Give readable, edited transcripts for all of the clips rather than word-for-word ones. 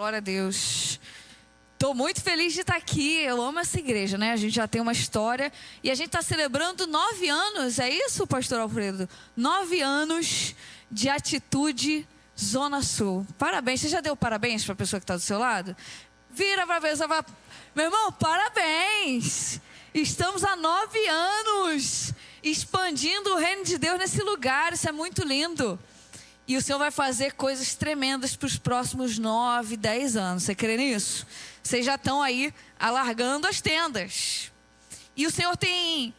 Glória a Deus. Estou muito feliz de estar aqui. Eu amo essa igreja, né? A gente já tem uma história e a gente está celebrando 9 anos. É isso, pastor Alfredo? 9 anos de Atitude Zona Sul. Parabéns. Você já deu parabéns para a pessoa que está do seu lado? Vira para a pessoa e fala: meu irmão, parabéns. Estamos há 9 anos expandindo o reino de Deus nesse lugar. Isso é muito lindo. E o Senhor vai fazer coisas tremendas para os próximos 9, 10 anos. Você crê nisso? Vocês já estão aí alargando as tendas. E o Senhor tem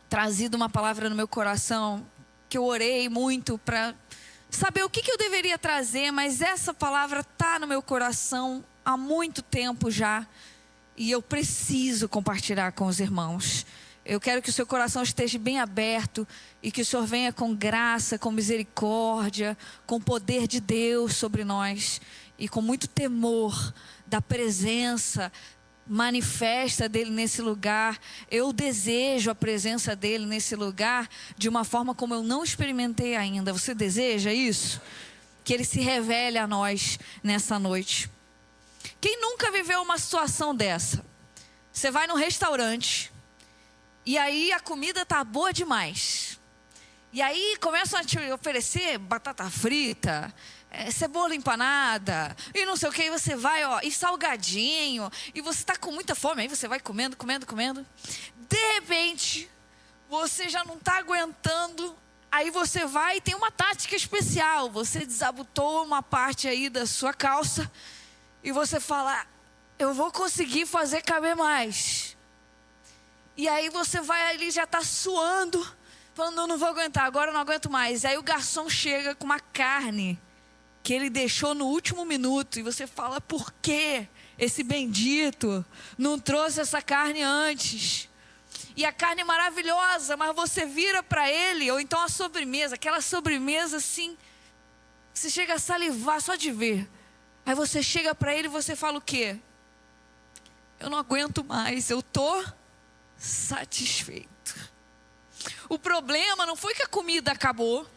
trazido uma palavra no meu coração, que eu orei muito para saber o que eu deveria trazer, mas essa palavra está no meu coração há muito tempo já. E eu preciso compartilhar com os irmãos. Eu quero que o seu coração esteja bem aberto e que o Senhor venha com graça, com misericórdia, com o poder de Deus sobre nós e com muito temor da presença manifesta dele nesse lugar. Eu desejo a presença dele nesse lugar de uma forma como eu não experimentei ainda. Você deseja isso? Que ele se revele a nós nessa noite. Quem nunca viveu uma situação dessa? Você vai num restaurante e aí a comida tá boa demais. E aí começam a te oferecer batata frita, cebola empanada, e não sei o que, e você vai, e salgadinho, e você tá com muita fome, aí você vai comendo. De repente, você já não tá aguentando, aí você vai e tem uma tática especial. Você desabotou uma parte aí da sua calça, e você fala: eu vou conseguir fazer caber mais. E aí você vai ali, já está suando, falando: eu não vou aguentar, agora eu não aguento mais. Aí o garçom chega com uma carne que ele deixou no último minuto. E você fala: por que esse bendito não trouxe essa carne antes? E a carne é maravilhosa, mas você vira para ele, ou então a sobremesa, aquela sobremesa assim, você chega a salivar só de ver. Aí você chega para ele e você fala o quê? Eu não aguento mais, eu estou satisfeito. O problema não foi que a comida acabou.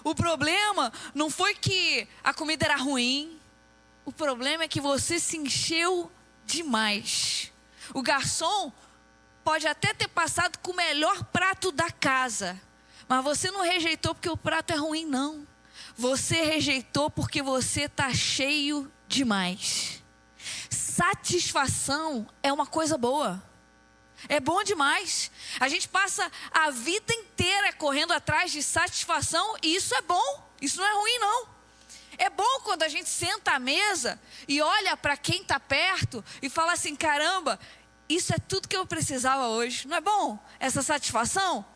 O problema não foi que a comida era ruim. O problema é que você se encheu demais. O garçom pode até ter passado com o melhor prato da casa, mas você não rejeitou porque o prato é ruim, não. Você rejeitou porque você está cheio demais. Satisfação é uma coisa boa. É bom demais. A gente passa a vida inteira correndo atrás de satisfação e isso é bom. Isso não é ruim, não. É bom quando a gente senta à mesa e olha para quem está perto e fala assim: caramba, isso é tudo que eu precisava hoje. Não é bom essa satisfação?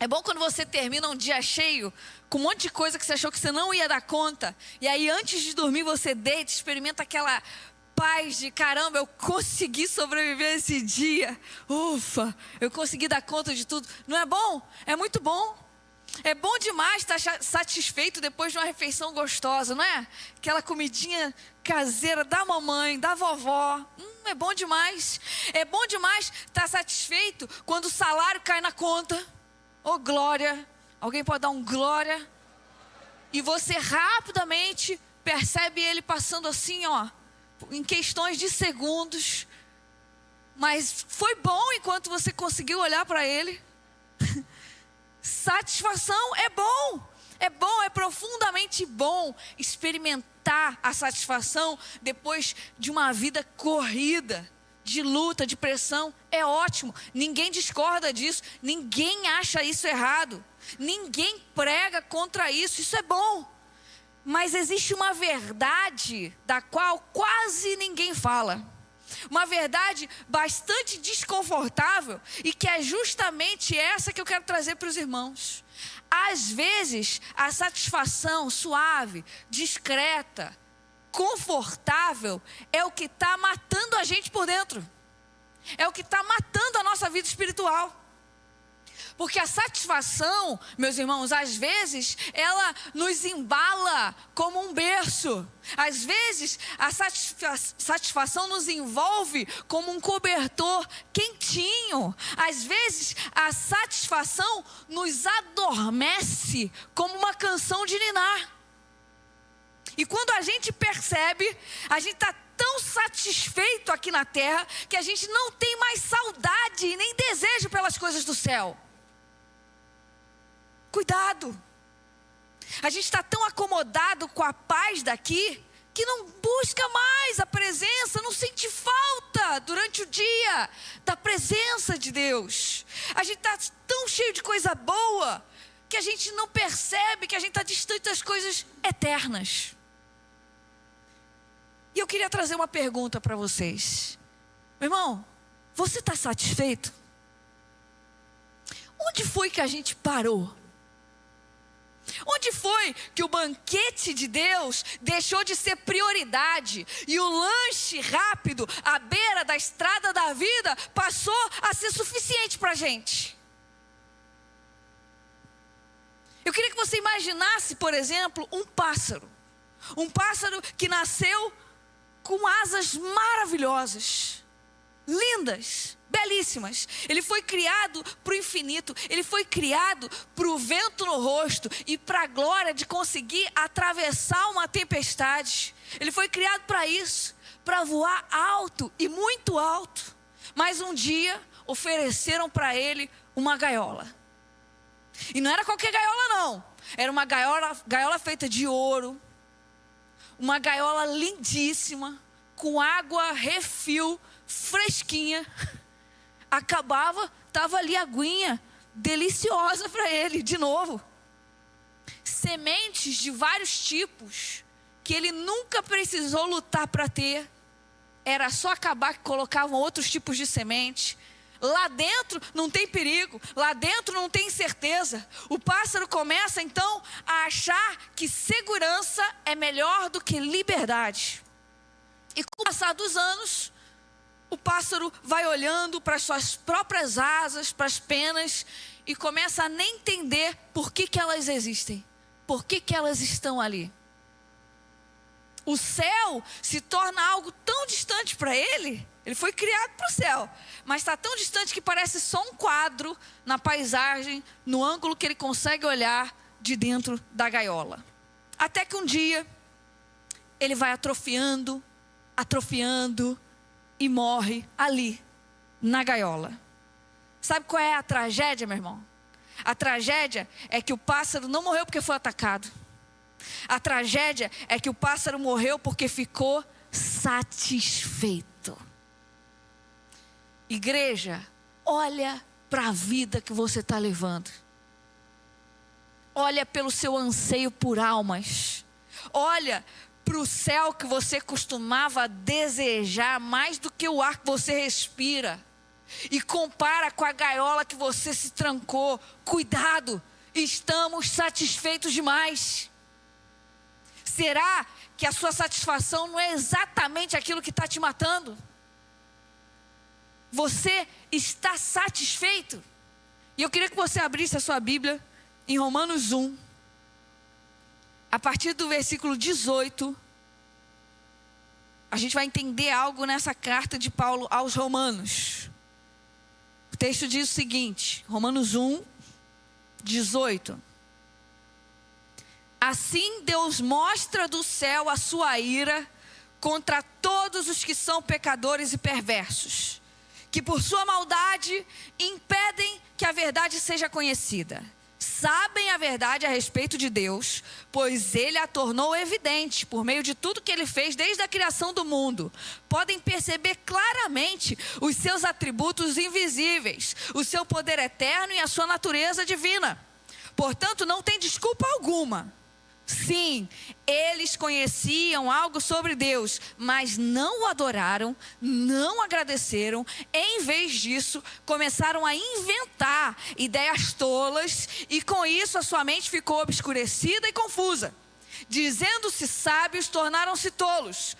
É bom quando você termina um dia cheio, com um monte de coisa que você achou que você não ia dar conta. E aí antes de dormir você deita, experimenta aquela paz de: caramba, eu consegui sobreviver esse dia. Ufa, eu consegui dar conta de tudo. Não é bom? É muito bom. É bom demais estar satisfeito depois de uma refeição gostosa, não é? Aquela comidinha caseira da mamãe, da vovó. É bom demais. É bom demais estar satisfeito quando o salário cai na conta. Oh, glória. Alguém pode dar um glória? E você rapidamente percebe ele passando assim, em questões de segundos. Mas foi bom enquanto você conseguiu olhar para ele. Satisfação é bom. É bom, é profundamente bom experimentar a satisfação depois de uma vida corrida, de luta, de pressão. É ótimo, ninguém discorda disso, ninguém acha isso errado, ninguém prega contra isso, isso é bom. Mas existe uma verdade da qual quase ninguém fala, uma verdade bastante desconfortável, e que é justamente essa que eu quero trazer para os irmãos. Às vezes a satisfação suave, discreta, confortável é o que está matando a gente por dentro. É o que está matando a nossa vida espiritual. Porque a satisfação, meus irmãos, às vezes ela nos embala como um berço. Às vezes a satisfação nos envolve como um cobertor quentinho. Às vezes a satisfação nos adormece como uma canção de ninar. E quando a gente percebe, a gente está tão satisfeito aqui na terra, que a gente não tem mais saudade e nem desejo pelas coisas do céu. Cuidado! A gente está tão acomodado com a paz daqui, que não busca mais a presença, não sente falta durante o dia da presença de Deus. A gente está tão cheio de coisa boa, que a gente não percebe que a gente está distante das coisas eternas. E eu queria trazer uma pergunta para vocês. Meu irmão, você está satisfeito? Onde foi que a gente parou? Onde foi que o banquete de Deus deixou de ser prioridade e o lanche rápido à beira da estrada da vida passou a ser suficiente para a gente? Eu queria que você imaginasse, por exemplo, um pássaro que nasceu com asas maravilhosas, lindas, belíssimas. Ele foi criado para o infinito, ele foi criado para o vento no rosto e para a glória de conseguir atravessar uma tempestade. Ele foi criado para isso, para voar alto e muito alto. Mas um dia ofereceram para ele uma gaiola. E não era qualquer gaiola não, era uma gaiola feita de ouro, uma gaiola lindíssima, com água refil, fresquinha. Acabava, estava ali a aguinha, deliciosa para ele, de novo. Sementes de vários tipos, que ele nunca precisou lutar para ter. Era só acabar que colocavam outros tipos de semente. Lá dentro não tem perigo, lá dentro não tem incerteza. O pássaro começa então a achar que segurança é melhor do que liberdade. E com o passar dos anos, o pássaro vai olhando para as suas próprias asas, para as penas, e começa a nem entender por que elas existem, por que elas estão ali. O céu se torna algo tão distante para ele. Ele foi criado para o céu, mas está tão distante que parece só um quadro na paisagem, no ângulo que ele consegue olhar de dentro da gaiola. Até que um dia, ele vai atrofiando e morre ali, na gaiola. Sabe qual é a tragédia, meu irmão? A tragédia é que o pássaro não morreu porque foi atacado. A tragédia é que o pássaro morreu porque ficou satisfeito. Igreja, olha para a vida que você está levando. Olha pelo seu anseio por almas. Olha para o céu que você costumava desejar mais do que o ar que você respira. E compara com a gaiola que você se trancou. Cuidado, estamos satisfeitos demais. Será que a sua satisfação não é exatamente aquilo que está te matando? Você está satisfeito? E eu queria que você abrisse a sua Bíblia em Romanos 1. A partir do versículo 18, a gente vai entender algo nessa carta de Paulo aos Romanos. O texto diz o seguinte, Romanos 1, 18. Assim Deus mostra do céu a sua ira contra todos os que são pecadores e perversos, que por sua maldade impedem que a verdade seja conhecida. Sabem a verdade a respeito de Deus, pois Ele a tornou evidente por meio de tudo que Ele fez desde a criação do mundo. Podem perceber claramente os seus atributos invisíveis, o seu poder eterno e a sua natureza divina. Portanto, não tem desculpa alguma. Sim, eles conheciam algo sobre Deus, mas não o adoraram, não agradeceram. Em vez disso, começaram a inventar ideias tolas e com isso a sua mente ficou obscurecida e confusa. Dizendo-se sábios, tornaram-se tolos.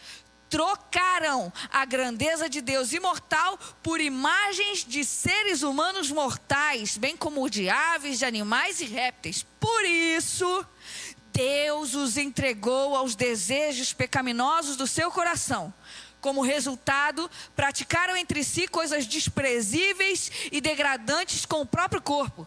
Trocaram a grandeza de Deus imortal por imagens de seres humanos mortais, bem como de aves, de animais e répteis. Por isso, Deus os entregou aos desejos pecaminosos do seu coração. Como resultado, praticaram entre si coisas desprezíveis e degradantes com o próprio corpo.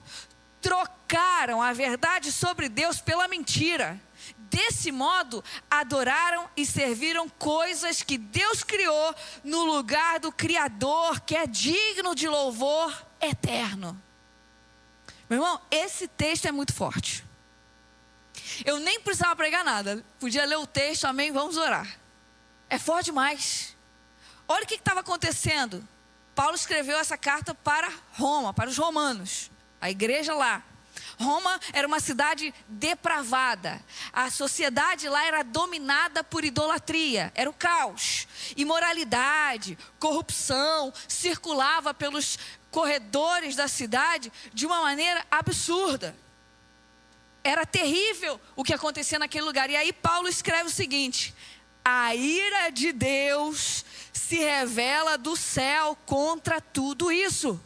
Trocaram a verdade sobre Deus pela mentira Desse modo, adoraram e serviram coisas que Deus criou no lugar do Criador, que é digno de louvor eterno. Meu irmão, esse texto é muito forte. Eu nem precisava pregar nada. Podia ler o texto, amém, vamos orar. É forte demais. Olha o que estava acontecendo. Paulo escreveu essa carta para Roma, para os romanos, a igreja lá. Roma era uma cidade depravada. A sociedade lá era dominada por idolatria. Era o caos. Imoralidade, corrupção, circulava pelos corredores da cidade de uma maneira absurda. Era terrível o que acontecia naquele lugar. E aí Paulo escreve o seguinte: a ira de Deus se revela do céu contra tudo isso.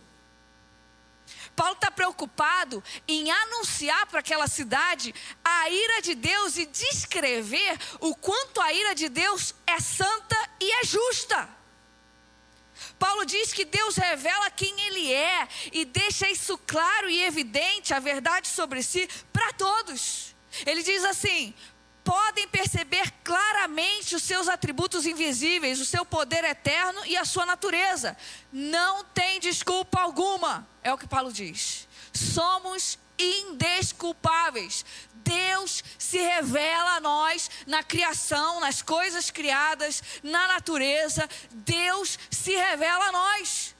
Paulo está preocupado em anunciar para aquela cidade a ira de Deus e descrever o quanto a ira de Deus é santa e é justa. Paulo diz que Deus revela quem Ele é e deixa isso claro e evidente, a verdade sobre si, para todos. Ele diz assim: podem perceber claramente os seus atributos invisíveis, o seu poder eterno e a sua natureza. Não tem desculpa alguma, é o que Paulo diz. Somos indesculpáveis. Deus se revela a nós na criação, nas coisas criadas, na natureza. Deus se revela a nós.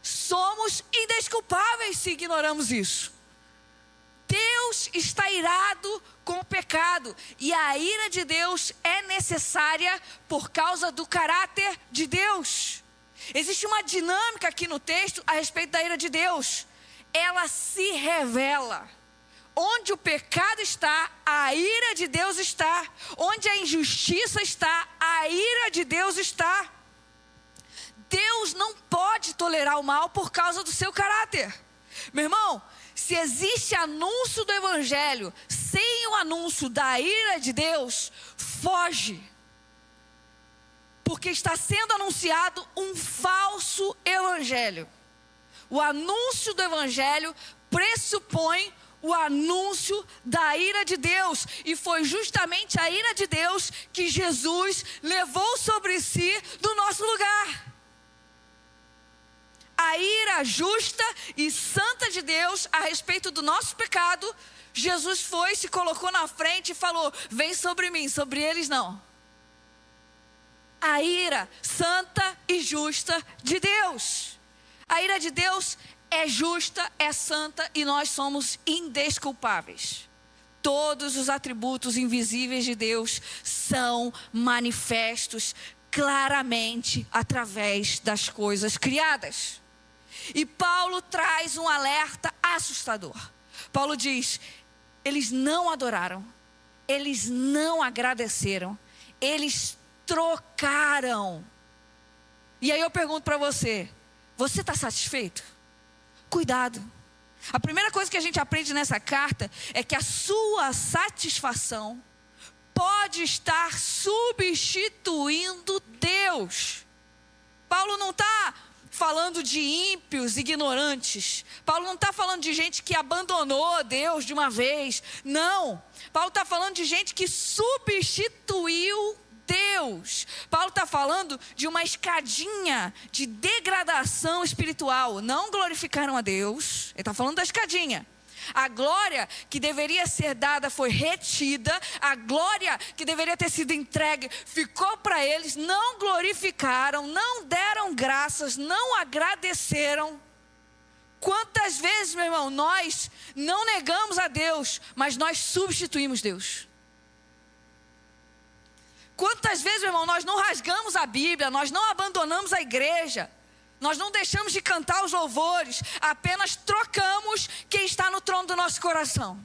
Somos indesculpáveis se ignoramos isso. Deus está irado com o pecado, e a ira de Deus é necessária por causa do caráter de Deus. Existe uma dinâmica aqui no texto a respeito da ira de Deus. Ela se revela. Onde o pecado está, a ira de Deus está. Onde a injustiça está, a ira de Deus está. Deus não pode tolerar o mal por causa do seu caráter. Meu irmão, se existe anúncio do evangelho sem o anúncio da ira de Deus, foge. Porque está sendo anunciado um falso evangelho. O anúncio do evangelho pressupõe o anúncio da ira de Deus. E foi justamente a ira de Deus que Jesus levou sobre si do nosso lugar. A ira justa e santa de Deus a respeito do nosso pecado, Jesus foi, se colocou na frente e falou: vem sobre mim, sobre eles não. A ira santa e justa de Deus. A ira de Deus é justa, é santa e nós somos indesculpáveis. Todos os atributos invisíveis de Deus são manifestos claramente através das coisas criadas. E Paulo traz um alerta assustador. Paulo diz: eles não adoraram, eles não agradeceram, eles trocaram. E aí eu pergunto para você: você está satisfeito? Cuidado. A primeira coisa que a gente aprende nessa carta é que a sua satisfação pode estar substituindo Deus. Paulo não está falando de ímpios, ignorantes. Paulo não está falando de gente que abandonou Deus de uma vez. Não. Paulo está falando de gente que substituiu Deus. Paulo está falando de uma escadinha de degradação espiritual. Não glorificaram a Deus. Ele está falando da escadinha. A glória que deveria ser dada foi retida. A glória que deveria ter sido entregue ficou para eles. Não glorificaram, não deram graças, não agradeceram. Quantas vezes, meu irmão, nós não negamos a Deus, mas nós substituímos Deus. Quantas vezes, meu irmão, nós não rasgamos a Bíblia, nós não abandonamos a igreja, nós não deixamos de cantar os louvores, apenas trocamos quem está no trono do nosso coração.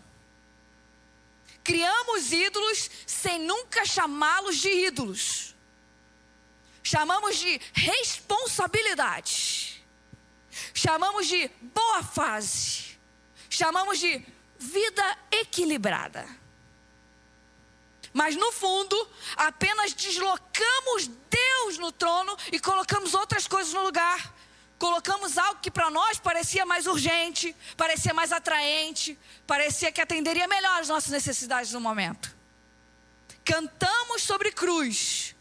Criamos ídolos sem nunca chamá-los de ídolos. Chamamos de responsabilidade. Chamamos de boa fase. Chamamos de vida equilibrada. Mas no fundo, apenas deslocamos Deus no trono e colocamos outras coisas no lugar. Colocamos algo que para nós parecia mais urgente, parecia mais atraente, parecia que atenderia melhor as nossas necessidades no momento. cantamos sobre cruz,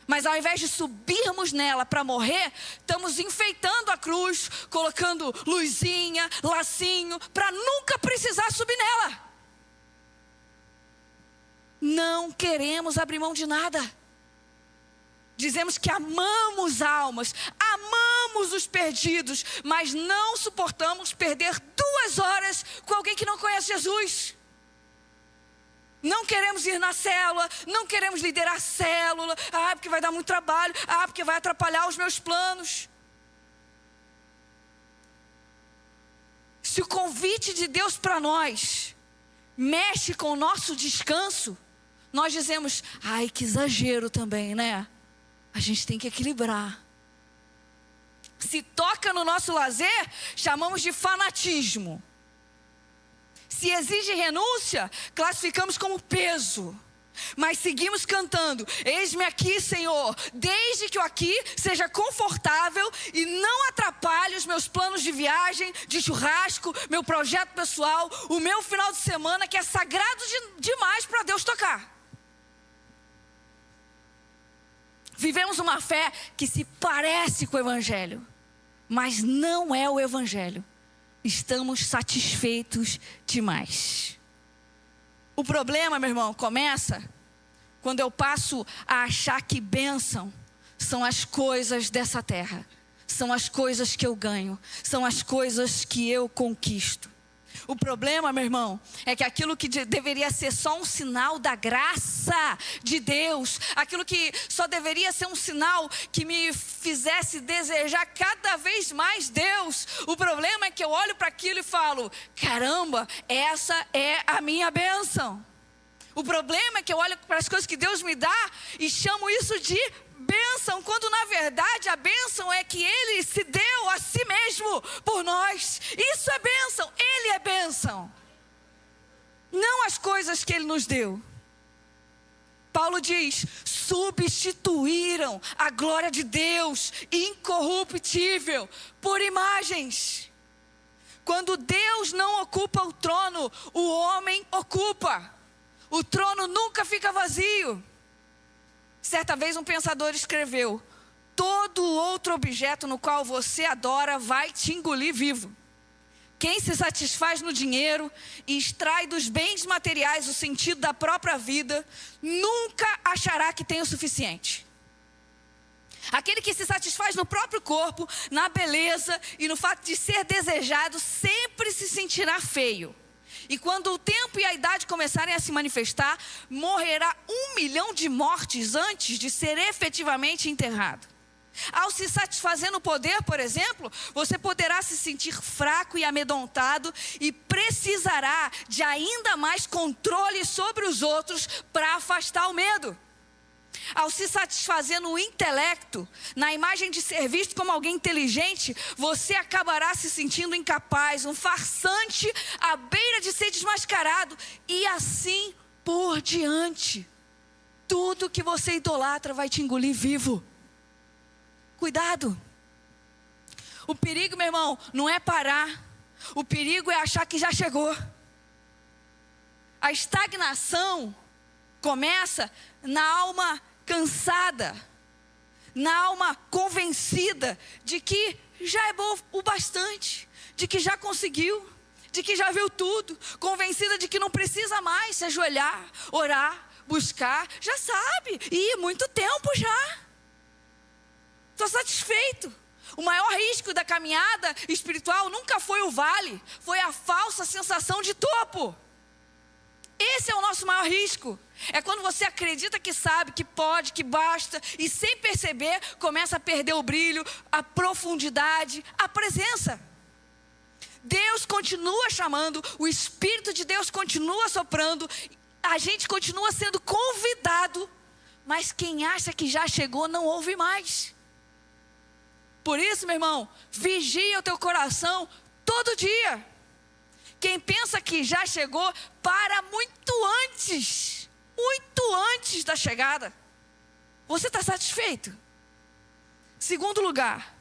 mas ao invés de subirmos nela para morrer, estamos enfeitando a cruz, colocando luzinha, lacinho, para nunca precisar subir nela. Não queremos abrir mão de nada. Dizemos que amamos almas, amamos os perdidos, mas não suportamos perder 2 horas com alguém que não conhece Jesus. Não queremos ir na célula, não queremos liderar a célula, porque vai dar muito trabalho, porque vai atrapalhar os meus planos. Se o convite de Deus para nós mexe com o nosso descanso, nós dizemos, que exagero também, né? A gente tem que equilibrar. Se toca no nosso lazer, chamamos de fanatismo. Se exige renúncia, classificamos como peso. Mas seguimos cantando, eis-me aqui, Senhor, desde que eu aqui seja confortável e não atrapalhe os meus planos de viagem, de churrasco, meu projeto pessoal, o meu final de semana, que é sagrado demais para Deus tocar. Vivemos uma fé que se parece com o Evangelho, mas não é o Evangelho. Estamos satisfeitos demais. O problema, meu irmão, começa quando eu passo a achar que bênção são as coisas dessa terra. São as coisas que eu ganho. São as coisas que eu conquisto. O problema, meu irmão, é que aquilo que deveria ser só um sinal da graça de Deus, aquilo que só deveria ser um sinal que me fizesse desejar cada vez mais Deus, o problema é que eu olho para aquilo e falo, caramba, essa é a minha bênção. O problema é que eu olho para as coisas que Deus me dá e chamo isso de bênção, quando na verdade a bênção é que Ele se deu a si mesmo por nós. Isso é bênção, Ele é bênção, não as coisas que Ele nos deu. Paulo diz, substituíram a glória de Deus incorruptível por imagens. Quando Deus não ocupa o trono, o homem ocupa. O trono nunca fica vazio. Certa vez um pensador escreveu, todo outro objeto no qual você adora vai te engolir vivo. Quem se satisfaz no dinheiro e extrai dos bens materiais o sentido da própria vida, nunca achará que tem o suficiente. Aquele que se satisfaz no próprio corpo, na beleza e no fato de ser desejado, sempre se sentirá feio. E quando o tempo e a idade começarem a se manifestar, morrerá 1 milhão de mortes antes de ser efetivamente enterrado. Ao se satisfazer no poder, por exemplo, você poderá se sentir fraco e amedrontado e precisará de ainda mais controle sobre os outros para afastar o medo. Ao se satisfazer no intelecto, na imagem de ser visto como alguém inteligente, você acabará se sentindo incapaz, um farsante à beira de ser desmascarado e assim por diante. Tudo que você idolatra vai te engolir vivo. Cuidado. O perigo, meu irmão, não é parar. O perigo é achar que já chegou. A estagnação começa na alma cansada, na alma convencida de que já é bom o bastante, de que já conseguiu, de que já viu tudo, convencida de que não precisa mais se ajoelhar, orar, buscar, já sabe, muito tempo já. Estou satisfeito. O maior risco da caminhada espiritual nunca foi o vale, foi a falsa sensação de topo. Esse é o nosso maior risco. É quando você acredita que sabe, que pode, que basta, e sem perceber, começa a perder o brilho, a profundidade, a presença. Deus continua chamando, o Espírito de Deus continua soprando, a gente continua sendo convidado, mas quem acha que já chegou não ouve mais. Por isso, meu irmão, vigia o teu coração todo dia. Quem pensa que já chegou, para muito antes da chegada. Você está satisfeito? Segundo lugar,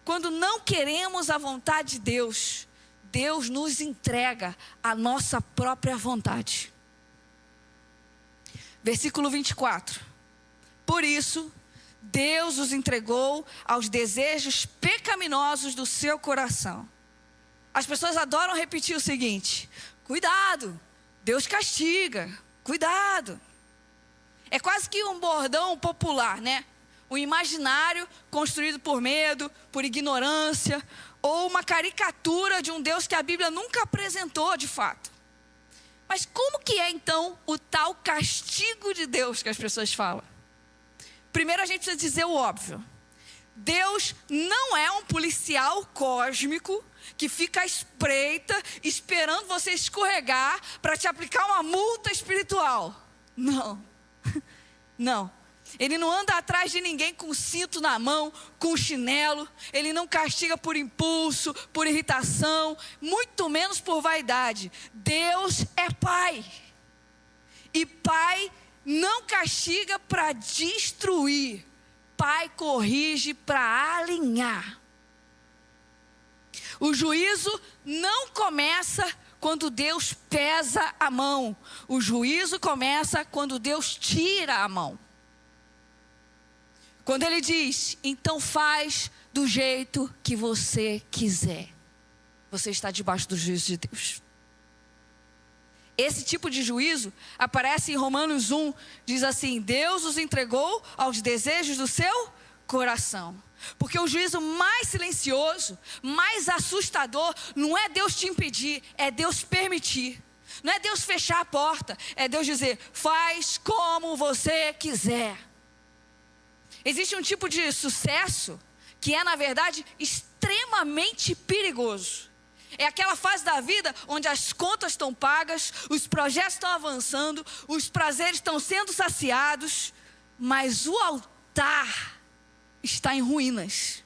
quando não queremos a vontade de Deus, Deus nos entrega a nossa própria vontade. Versículo 24. Por isso, Deus os entregou aos desejos pecaminosos do seu coração. As pessoas adoram repetir o seguinte: cuidado, Deus castiga, cuidado. É quase que um bordão popular, né? Um imaginário construído por medo, por ignorância, ou uma caricatura de um Deus que a Bíblia nunca apresentou de fato. Mas como que é então o tal castigo de Deus que as pessoas falam? Primeiro a gente precisa dizer o óbvio. Deus não é um policial cósmico que fica à espreita, esperando você escorregar para te aplicar uma multa espiritual. Não. Não. Ele não anda atrás de ninguém com cinto na mão, com chinelo. Ele não castiga por impulso, por irritação, muito menos por vaidade. Deus é Pai. E Pai não castiga para destruir. Pai corrige para alinhar. O juízo não começa quando Deus pesa a mão. O juízo começa quando Deus tira a mão. Quando Ele diz, então faz do jeito que você quiser. Você está debaixo do juízo de Deus. Esse tipo de juízo aparece em Romanos 1. Diz assim: Deus os entregou aos desejos do seu coração. Porque o juízo mais silencioso, mais assustador, não é Deus te impedir, é Deus permitir. Não é Deus fechar a porta, é Deus dizer, faz como você quiser. Existe um tipo de sucesso que é, na verdade, extremamente perigoso. É aquela fase da vida onde as contas estão pagas, os projetos estão avançando, os prazeres estão sendo saciados, mas o altar está em ruínas.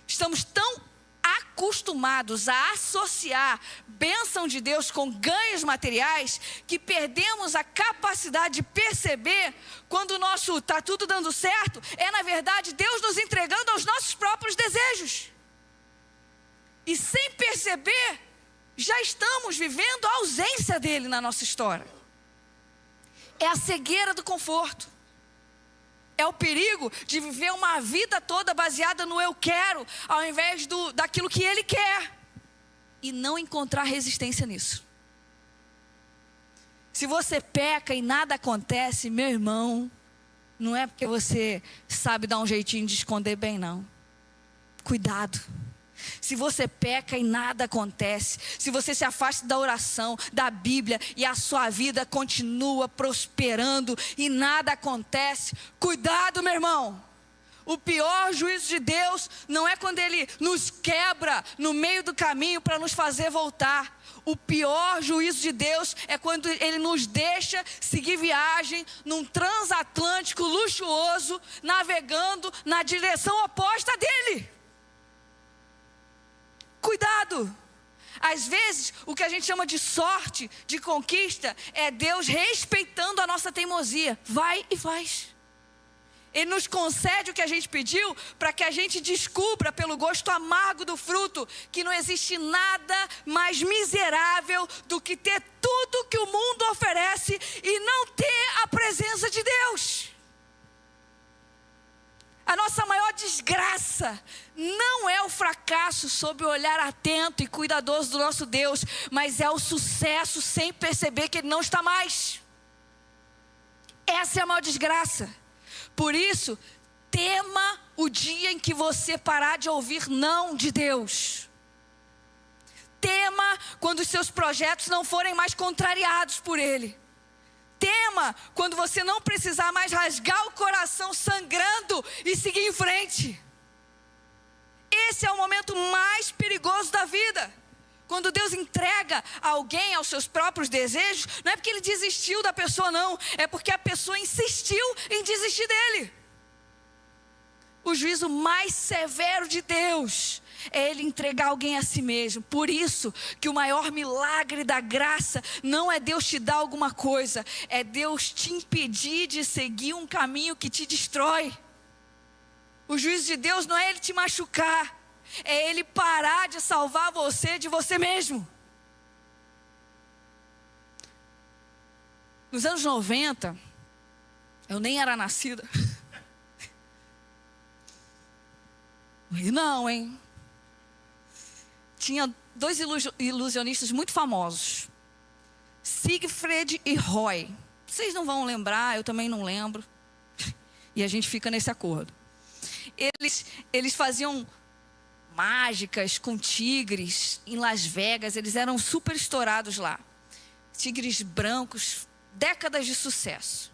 Estamos tão acostumados a associar bênção de Deus com ganhos materiais que perdemos a capacidade de perceber quando o nosso está tudo dando certo, é na verdade Deus nos entregando aos nossos próprios desejos. E sem perceber, já estamos vivendo a ausência dele na nossa história. É a cegueira do conforto. É o perigo de viver uma vida toda baseada no eu quero, ao invés daquilo que ele quer. E não encontrar resistência nisso. Se você peca e nada acontece, meu irmão, não é porque você sabe dar um jeitinho de esconder bem, não. Cuidado. Se você peca e nada acontece, se você se afasta da oração, da Bíblia e a sua vida continua prosperando e nada acontece, cuidado, meu irmão. O pior juízo de Deus não é quando Ele nos quebra no meio do caminho para nos fazer voltar. O pior juízo de Deus é quando Ele nos deixa seguir viagem num transatlântico luxuoso, navegando na direção oposta dEle. Cuidado! Às vezes, o que a gente chama de sorte, de conquista, é Deus respeitando a nossa teimosia. Vai e faz. Ele nos concede o que a gente pediu para que a gente descubra pelo gosto amargo do fruto que não existe nada mais miserável do que ter tudo que o mundo oferece e não ter a presença de Deus. A nossa maior desgraça não é o fracasso sob o olhar atento e cuidadoso do nosso Deus, mas é o sucesso sem perceber que Ele não está mais. Essa é a maior desgraça. Por isso, tema o dia em que você parar de ouvir não de Deus. Tema quando os seus projetos não forem mais contrariados por Ele. Tema quando você não precisar mais rasgar o coração sangrando e seguir em frente. Esse é o momento mais perigoso da vida. Quando Deus entrega alguém aos seus próprios desejos, não é porque Ele desistiu da pessoa, não. É porque a pessoa insistiu em desistir dele. O juízo mais severo de Deus é Ele entregar alguém a si mesmo. Por isso que o maior milagre da graça não é Deus te dar alguma coisa, é Deus te impedir de seguir um caminho que te destrói. O juízo de Deus não é Ele te machucar, é Ele parar de salvar você de você mesmo. Nos anos 90, eu nem era nascida. E não, hein? Tinha dois ilusionistas muito famosos. Siegfried e Roy. Vocês não vão lembrar, eu também não lembro. E a gente fica nesse acordo. Eles faziam mágicas com tigres em Las Vegas. Eles eram super estourados lá. Tigres brancos, décadas de sucesso.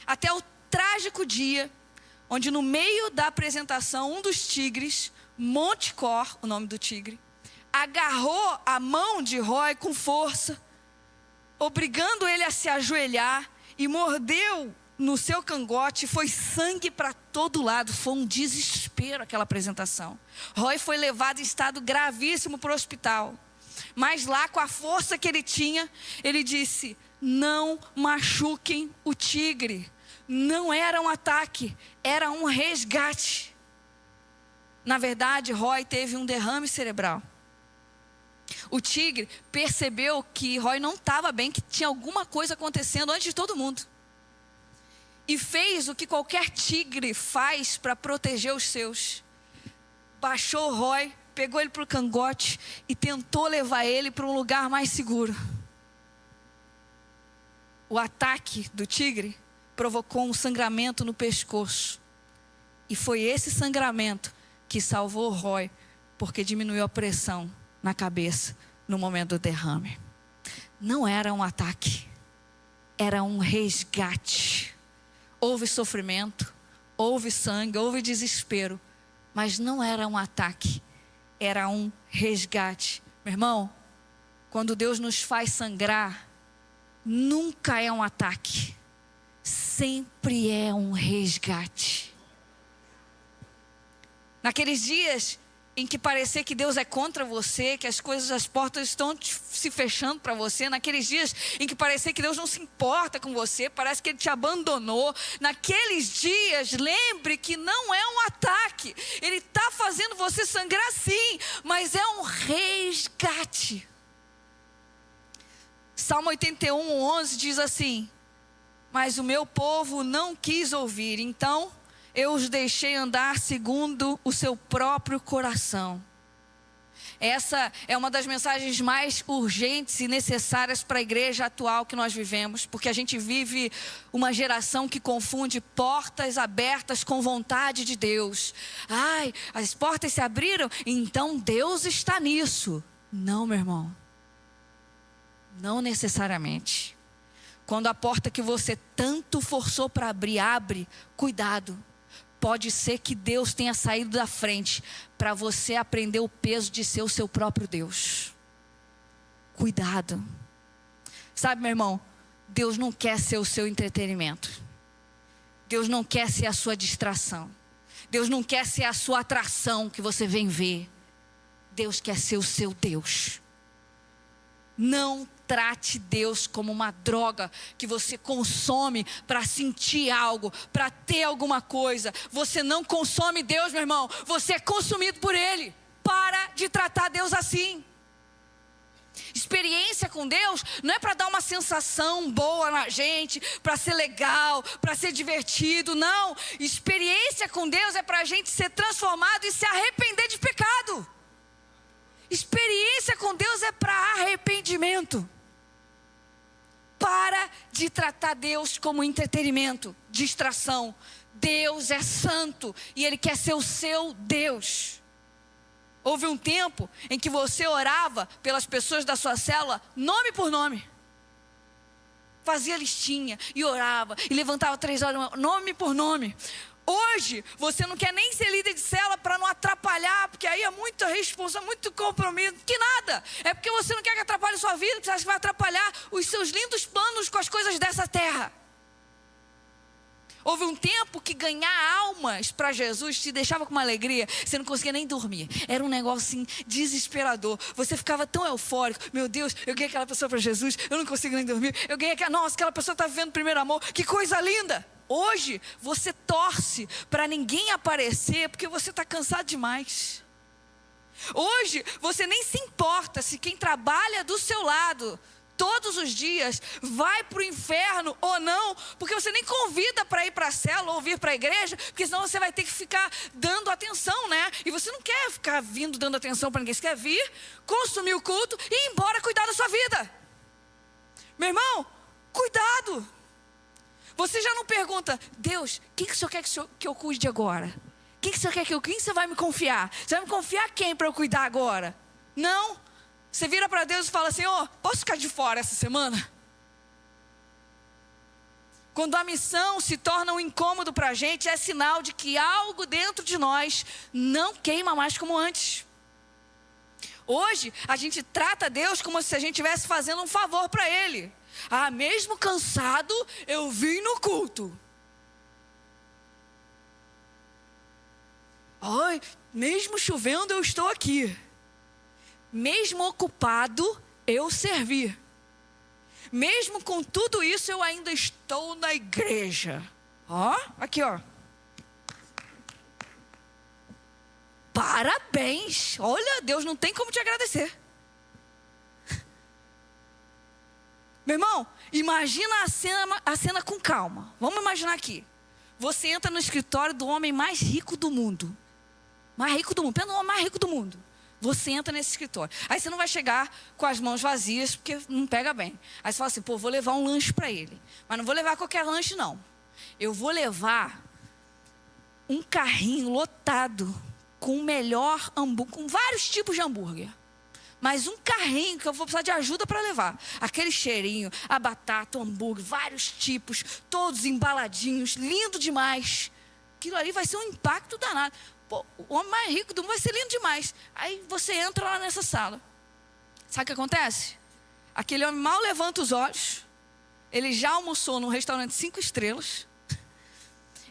Até o trágico dia onde no meio da apresentação um dos tigres, Montecor, o nome do tigre, agarrou a mão de Roy com força, obrigando ele a se ajoelhar, e mordeu no seu cangote. Foi sangue para todo lado. Foi um desespero aquela apresentação. Roy foi levado em estado gravíssimo para o hospital. Mas lá, com a força que ele tinha, ele disse: não machuquem o tigre. Não era um ataque, era um resgate. Na verdade, Roy teve um derrame cerebral. O tigre percebeu que Roy não estava bem, que tinha alguma coisa acontecendo antes de todo mundo. E fez o que qualquer tigre faz para proteger os seus. Baixou Roy, pegou ele para o cangote e tentou levar ele para um lugar mais seguro. O ataque do tigre provocou um sangramento no pescoço. E foi esse sangramento que salvou Roy, porque diminuiu a pressão na cabeça no momento do derrame. Não era um ataque, era um resgate. Houve sofrimento, houve sangue, houve desespero, mas não era um ataque, era um resgate. Meu irmão, quando Deus nos faz sangrar, nunca é um ataque, sempre é um resgate. Naqueles dias em que parecer que Deus é contra você, que as coisas, as portas estão se fechando para você, naqueles dias em que parecer que Deus não se importa com você, parece que Ele te abandonou, naqueles dias, lembre que não é um ataque, Ele está fazendo você sangrar sim, mas é um resgate. Salmo 81:11 diz assim: mas o meu povo não quis ouvir, então eu os deixei andar segundo o seu próprio coração. Essa é uma das mensagens mais urgentes e necessárias para a igreja atual que nós vivemos, porque a gente vive uma geração que confunde portas abertas com vontade de Deus. Ai, as portas se abriram, então Deus está nisso. Não, meu irmão. Não necessariamente. Quando a porta que você tanto forçou para abrir, abre, cuidado. Pode ser que Deus tenha saído da frente para você aprender o peso de ser o seu próprio Deus. Cuidado. Sabe, meu irmão, Deus não quer ser o seu entretenimento. Deus não quer ser a sua distração. Deus não quer ser a sua atração que você vem ver. Deus quer ser o seu Deus. Não trate Deus como uma droga que você consome para sentir algo, para ter alguma coisa. Você não consome Deus, meu irmão. Você é consumido por Ele. Para de tratar Deus assim. Experiência com Deus não é para dar uma sensação boa na gente, para ser legal, para ser divertido. Não. Experiência com Deus é para a gente ser transformado e se arrepender de pecado. Experiência com Deus é para arrependimento. Para de tratar Deus como entretenimento, distração. Deus é santo e Ele quer ser o seu Deus. Houve um tempo em que você orava pelas pessoas da sua célula, nome por nome. Fazia listinha e orava e levantava 3 horas, nome por nome. Hoje, você não quer nem ser líder de célula para não atrapalhar, porque aí é muita responsabilidade, muito compromisso, que nada. É porque você não quer que atrapalhe a sua vida, porque você acha que vai atrapalhar os seus lindos planos com as coisas dessa terra. Houve um tempo que ganhar almas para Jesus te deixava com uma alegria, você não conseguia nem dormir. Era um negócio assim, desesperador. Você ficava tão eufórico, meu Deus, eu ganhei aquela pessoa para Jesus, eu não consigo nem dormir. Eu ganhei aquela, nossa, aquela pessoa está vivendo o primeiro amor, que coisa linda. Hoje, você torce para ninguém aparecer, porque você está cansado demais. Hoje, você nem se importa se quem trabalha do seu lado todos os dias, vai para o inferno ou não, porque você nem convida para ir para a célula ou vir para a igreja, porque senão você vai ter que ficar dando atenção, né? E você não quer ficar vindo dando atenção para ninguém, você quer vir, consumir o culto e ir embora cuidar da sua vida. Meu irmão, cuidado. Você já não pergunta, Deus, quem que o Senhor quer que eu cuide agora? Quem que o Senhor quer quem você vai me confiar? Você vai me confiar quem para eu cuidar agora? Não. Você vira para Deus e fala, Senhor, posso ficar de fora essa semana? Quando a missão se torna um incômodo para a gente, é sinal de que algo dentro de nós não queima mais como antes. Hoje, a gente trata Deus como se a gente estivesse fazendo um favor para Ele. Ah, mesmo cansado, eu vim no culto. Ai, mesmo chovendo, eu estou aqui. Mesmo ocupado, eu servi. Mesmo com tudo isso, eu ainda estou na igreja. Ó, aqui ó. Parabéns. Olha, Deus não tem como te agradecer. Meu irmão, imagina a cena com calma. Vamos imaginar aqui. Você entra no escritório do homem mais rico do mundo. Mais rico do mundo, pelo homem mais rico do mundo. Você entra nesse escritório. Aí você não vai chegar com as mãos vazias, porque não pega bem. Aí você fala assim, pô, vou levar um lanche para ele. Mas não vou levar qualquer lanche, não. Eu vou levar um carrinho lotado com o melhor hambúrguer, com vários tipos de hambúrguer. Mas um carrinho que eu vou precisar de ajuda para levar. Aquele cheirinho, a batata, o hambúrguer, vários tipos, todos embaladinhos, lindo demais. Aquilo ali vai ser um impacto danado. Pô, o homem mais rico do mundo vai ser lindo demais. Aí você entra lá nessa sala. Sabe o que acontece? Aquele homem mal levanta os olhos. Ele já almoçou num restaurante 5 estrelas.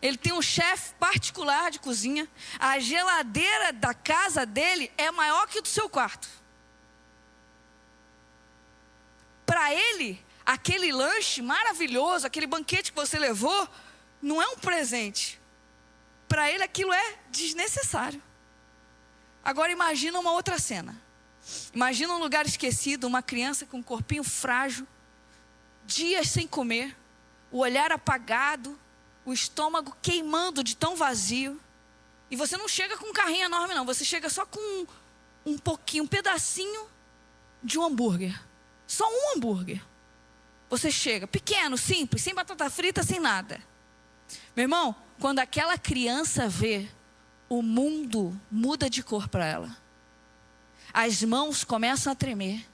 Ele tem um chefe particular de cozinha. A geladeira da casa dele é maior que o do seu quarto. Para ele, aquele lanche maravilhoso, aquele banquete que você levou, não é um presente. Para ele aquilo é desnecessário. Agora imagina uma outra cena. Imagina um lugar esquecido, uma criança com um corpinho frágil, dias sem comer, o olhar apagado, o estômago queimando de tão vazio. E você não chega com um carrinho enorme não, você chega só com um pedacinho de um hambúrguer. Só um hambúrguer. Você chega, pequeno, simples, sem batata frita, sem nada. Meu irmão, quando aquela criança vê, o mundo muda de cor para ela. As mãos começam a tremer.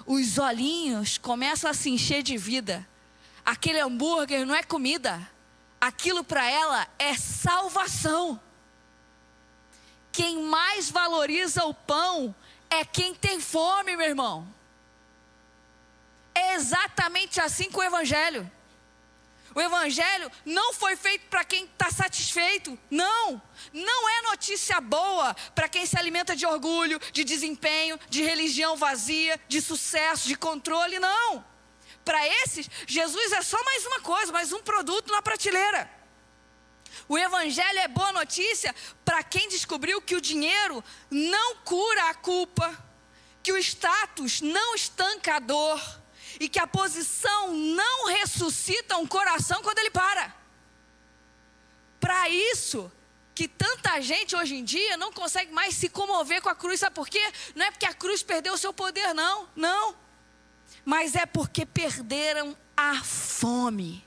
Os olhinhos começam a se encher de vida. Aquele hambúrguer não é comida. Aquilo para ela é salvação. Quem mais valoriza o pão é quem tem fome, meu irmão. É exatamente assim com o Evangelho. O Evangelho não foi feito para quem está satisfeito. Não. Não é notícia boa para quem se alimenta de orgulho, de desempenho, de religião vazia, de sucesso, de controle. Não. Para esses, Jesus é só mais uma coisa, mais um produto na prateleira. O Evangelho é boa notícia para quem descobriu que o dinheiro não cura a culpa, que o status não estanca a dor, e que a posição não ressuscita um coração quando ele para. Para isso que tanta gente hoje em dia não consegue mais se comover com a cruz. Sabe por quê? Não é porque a cruz perdeu o seu poder, não. Não. Mas é porque perderam a fome.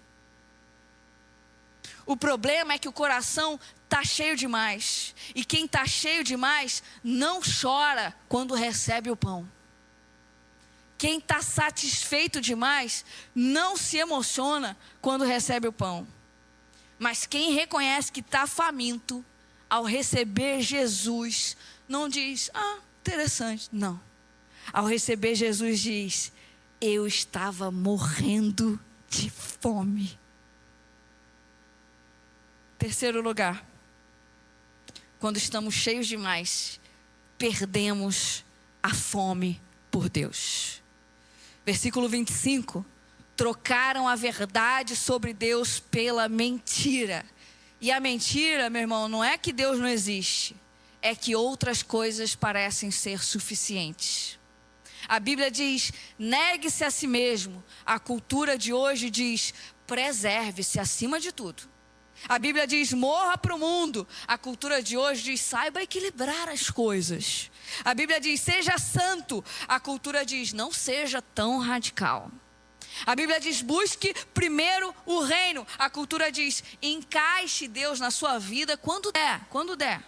O problema é que o coração está cheio demais. E quem está cheio demais não chora quando recebe o pão. Quem está satisfeito demais não se emociona quando recebe o pão. Mas quem reconhece que está faminto, ao receber Jesus, não diz, interessante, não. Ao receber Jesus diz, eu estava morrendo de fome. Terceiro lugar, quando estamos cheios demais, perdemos a fome por Deus. Versículo 25, trocaram a verdade sobre Deus pela mentira. E a mentira, meu irmão, não é que Deus não existe, é que outras coisas parecem ser suficientes. A Bíblia diz, negue-se a si mesmo. A cultura de hoje diz, preserve-se acima de tudo. A Bíblia diz, morra para o mundo. A cultura de hoje diz, saiba equilibrar as coisas. A Bíblia diz, seja santo. A cultura diz, não seja tão radical. A Bíblia diz, busque primeiro o reino. A cultura diz, encaixe Deus na sua vida quando der.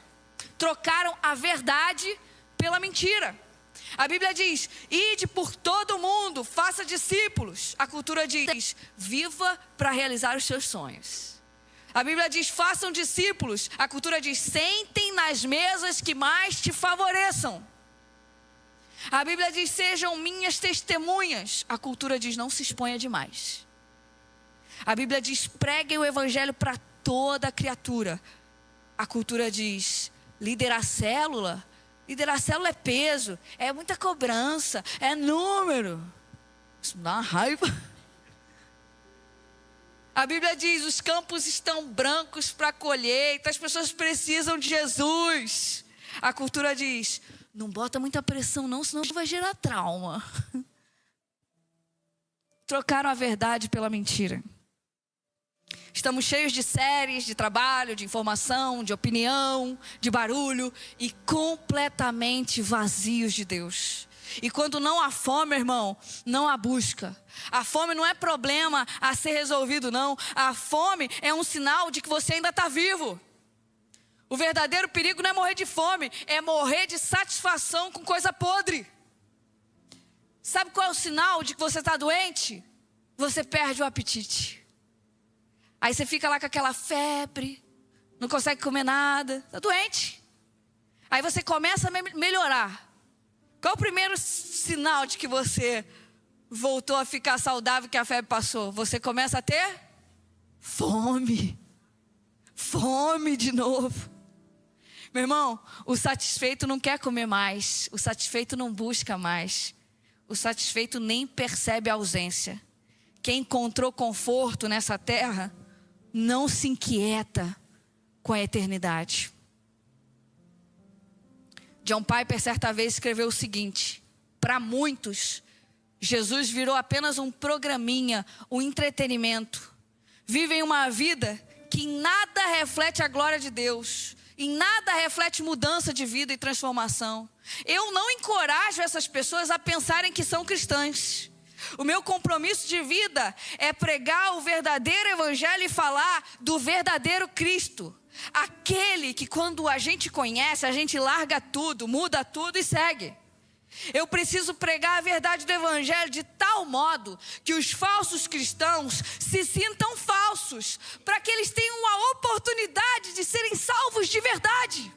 Trocaram a verdade pela mentira. A Bíblia diz, ide por todo o mundo, faça discípulos. A cultura diz, viva para realizar os seus sonhos. A Bíblia diz, façam discípulos. A cultura diz, sentem nas mesas que mais te favoreçam. A Bíblia diz, sejam minhas testemunhas. A cultura diz, não se exponha demais. A Bíblia diz, preguem o evangelho para toda criatura. A cultura diz, liderar célula é peso, é muita cobrança, é número. Isso dá uma raiva. A Bíblia diz, os campos estão brancos para a colheita, as pessoas precisam de Jesus. A cultura diz, não bota muita pressão não, senão vai gerar trauma. Trocaram a verdade pela mentira. Estamos cheios de séries, de trabalho, de informação, de opinião, de barulho e completamente vazios de Deus. E quando não há fome, irmão, não há busca. A fome não é problema a ser resolvido, não. A fome é um sinal de que você ainda está vivo. O verdadeiro perigo não é morrer de fome, é morrer de satisfação com coisa podre. Sabe qual é o sinal de que você está doente? Você perde o apetite. Aí você fica lá com aquela febre, não consegue comer nada, está doente. Aí você começa a melhorar. Qual é o primeiro sinal de que você voltou a ficar saudável, que a febre passou? Você começa a ter fome. Fome de novo. Meu irmão, o satisfeito não quer comer mais. O satisfeito não busca mais. O satisfeito nem percebe a ausência. Quem encontrou conforto nessa terra não se inquieta com a eternidade. John Piper certa vez escreveu o seguinte: para muitos, Jesus virou apenas um programinha, um entretenimento. Vivem uma vida que em nada reflete a glória de Deus, em nada reflete mudança de vida e transformação. Eu não encorajo essas pessoas a pensarem que são cristãs. O meu compromisso de vida é pregar o verdadeiro evangelho e falar do verdadeiro Cristo. Aquele que quando a gente conhece, a gente larga tudo, muda tudo e segue. Eu preciso pregar a verdade do evangelho de tal modo que os falsos cristãos se sintam falsos, para que eles tenham a oportunidade de serem salvos de verdade.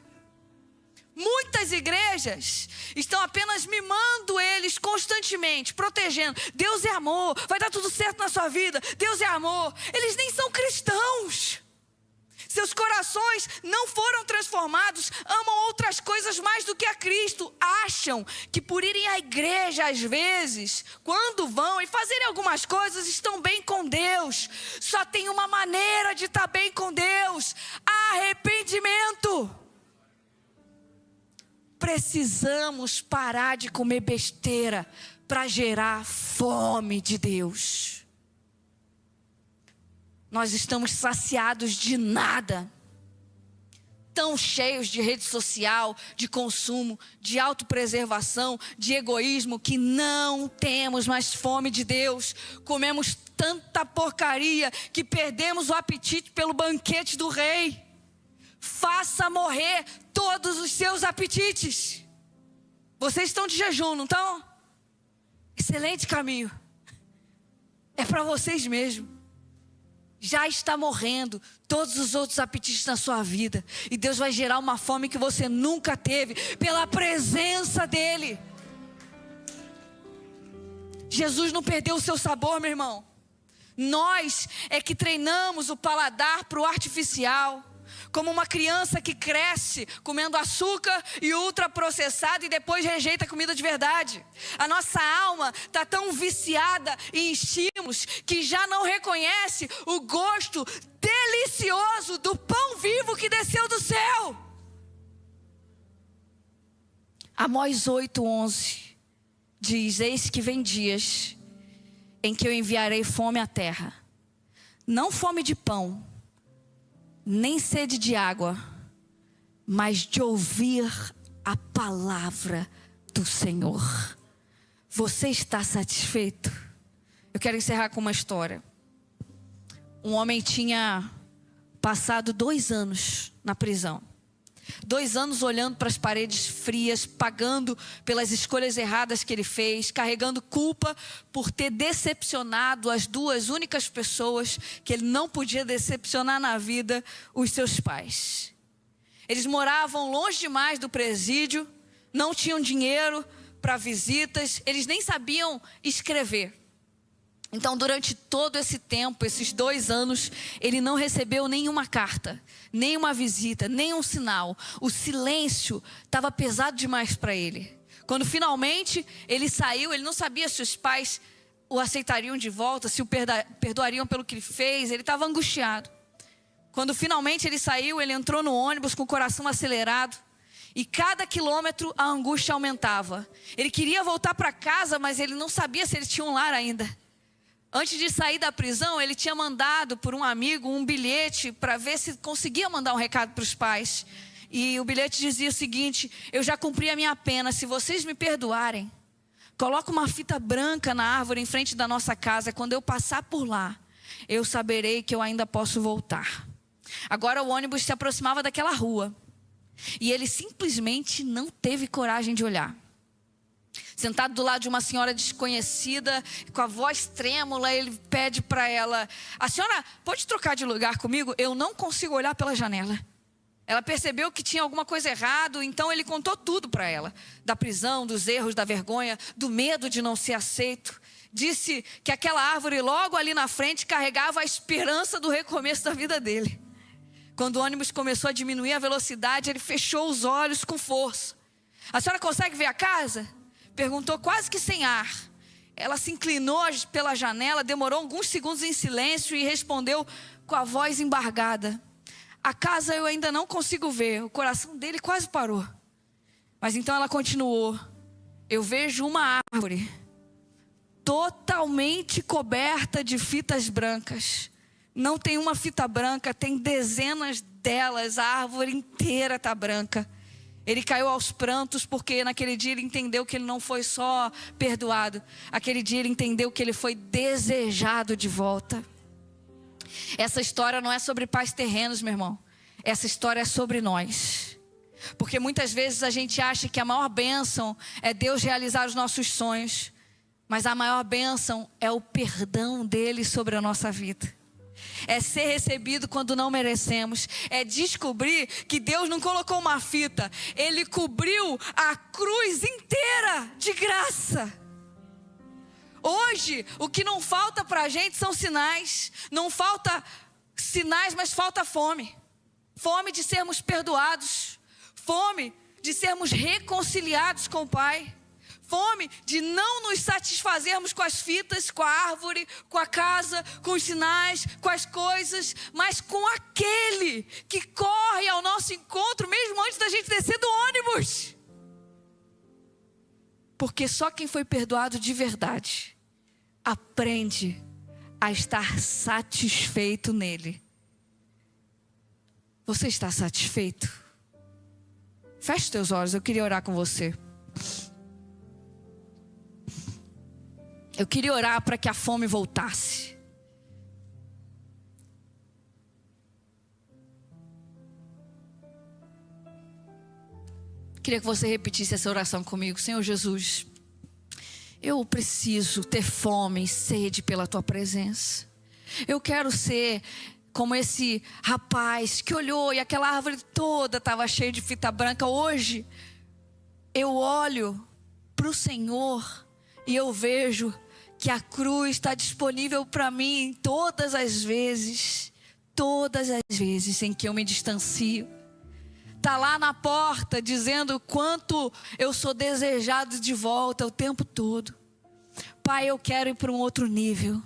Muitas igrejas estão apenas mimando eles constantemente, protegendo. Deus é amor, vai dar tudo certo na sua vida. Deus é amor. Eles nem são cristãos. Seus corações não foram transformados, amam outras coisas mais do que a Cristo. Acham que por irem à igreja às vezes, quando vão e fazerem algumas coisas, estão bem com Deus. Só tem uma maneira de estar bem com Deus: arrependimento. Precisamos parar de comer besteira para gerar fome de Deus. Nós estamos saciados de nada, tão cheios de rede social, de consumo, de autopreservação, de egoísmo, que não temos mais fome de Deus. Comemos tanta porcaria que perdemos o apetite pelo banquete do rei. Faça morrer todos os seus apetites. Vocês estão de jejum, não estão? Excelente caminho. É para vocês mesmo. Já está morrendo todos os outros apetites na sua vida. E Deus vai gerar uma fome que você nunca teve, pela presença dEle. Jesus não perdeu o seu sabor, meu irmão. Nós é que treinamos o paladar para o artificial. Como uma criança que cresce comendo açúcar e ultraprocessado e depois rejeita a comida de verdade. A nossa alma está tão viciada em estímulos que já não reconhece o gosto delicioso do pão vivo que desceu do céu. Amós 8:11 diz: eis que vem dias em que eu enviarei fome à terra, não fome de pão, nem sede de água, mas de ouvir a palavra do Senhor. Você está satisfeito? Eu quero encerrar com uma história. Um homem tinha passado 2 anos na prisão. 2 anos olhando para as paredes frias, pagando pelas escolhas erradas que ele fez, carregando culpa por ter decepcionado as 2 únicas pessoas que ele não podia decepcionar na vida, os seus pais. Eles moravam longe demais do presídio, não tinham dinheiro para visitas, eles nem sabiam escrever. Então, durante todo esse tempo, esses 2 anos, ele não recebeu nenhuma carta, nenhuma visita, nenhum sinal. O silêncio estava pesado demais para ele. Quando finalmente ele saiu, ele não sabia se os pais o aceitariam de volta, se o perdoariam pelo que ele fez. Ele estava angustiado. Quando finalmente ele saiu, ele entrou no ônibus com o coração acelerado. E cada quilômetro a angústia aumentava. Ele queria voltar para casa, mas ele não sabia se ele tinha um lar ainda. Antes de sair da prisão, ele tinha mandado por um amigo um bilhete para ver se conseguia mandar um recado para os pais. E o bilhete dizia o seguinte: eu já cumpri a minha pena, se vocês me perdoarem, coloca uma fita branca na árvore em frente da nossa casa. Quando eu passar por lá, eu saberei que eu ainda posso voltar. Agora o ônibus se aproximava daquela rua. E ele simplesmente não teve coragem de olhar. Sentado do lado de uma senhora desconhecida, com a voz trêmula, ele pede para ela: a senhora pode trocar de lugar comigo? Eu não consigo olhar pela janela. Ela percebeu que tinha alguma coisa errada, então ele contou tudo para ela. Da prisão, dos erros, da vergonha, do medo de não ser aceito. Disse que aquela árvore logo ali na frente carregava a esperança do recomeço da vida dele. Quando o ônibus começou a diminuir a velocidade, ele fechou os olhos com força. A senhora consegue ver a casa? Perguntou quase que sem ar. Ela se inclinou pela janela, demorou alguns segundos em silêncio e respondeu com a voz embargada: a casa eu ainda não consigo ver. O coração dele quase parou. Mas então ela continuou: eu vejo uma árvore totalmente coberta de fitas brancas. Não tem uma fita branca, tem dezenas delas. A árvore inteira está branca. Ele caiu aos prantos porque naquele dia ele entendeu que ele não foi só perdoado. Aquele dia ele entendeu que ele foi desejado de volta. Essa história não é sobre pais terrenos, meu irmão. Essa história é sobre nós. Porque muitas vezes a gente acha que a maior bênção é Deus realizar os nossos sonhos. Mas a maior bênção é o perdão dele sobre a nossa vida. É ser recebido quando não merecemos. É descobrir que Deus não colocou uma fita. Ele cobriu a cruz inteira de graça. Hoje, o que não falta para a gente são sinais. Não falta sinais, mas falta fome. Fome de sermos perdoados. Fome de sermos reconciliados com o Pai. Fome de não nos satisfazermos com as fitas, com a árvore, com a casa, com os sinais, com as coisas, mas com aquele que corre ao nosso encontro mesmo antes da gente descer do ônibus. Porque só quem foi perdoado de verdade aprende a estar satisfeito nele. Você está satisfeito? Feche os teus olhos, eu queria orar com você. Eu queria orar para que a fome voltasse. Queria que você repetisse essa oração comigo. Senhor Jesus, eu preciso ter fome e sede pela tua presença. Eu quero ser como esse rapaz que olhou e aquela árvore toda estava cheia de fita branca. Hoje eu olho para o Senhor e eu vejo que a cruz está disponível para mim todas as vezes em que eu me distancio. Está lá na porta dizendo quanto eu sou desejado de volta o tempo todo. Pai, eu quero ir para um outro nível.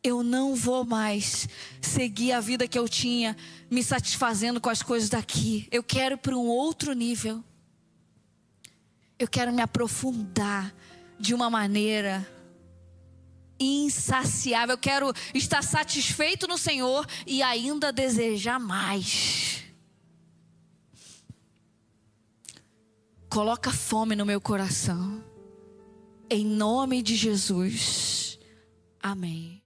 Eu não vou mais seguir a vida que eu tinha, me satisfazendo com as coisas daqui. Eu quero ir para um outro nível. Eu quero me aprofundar de uma maneira insaciável. Eu quero estar satisfeito no Senhor e ainda desejar mais. Coloca fome no meu coração. Em nome de Jesus. Amém.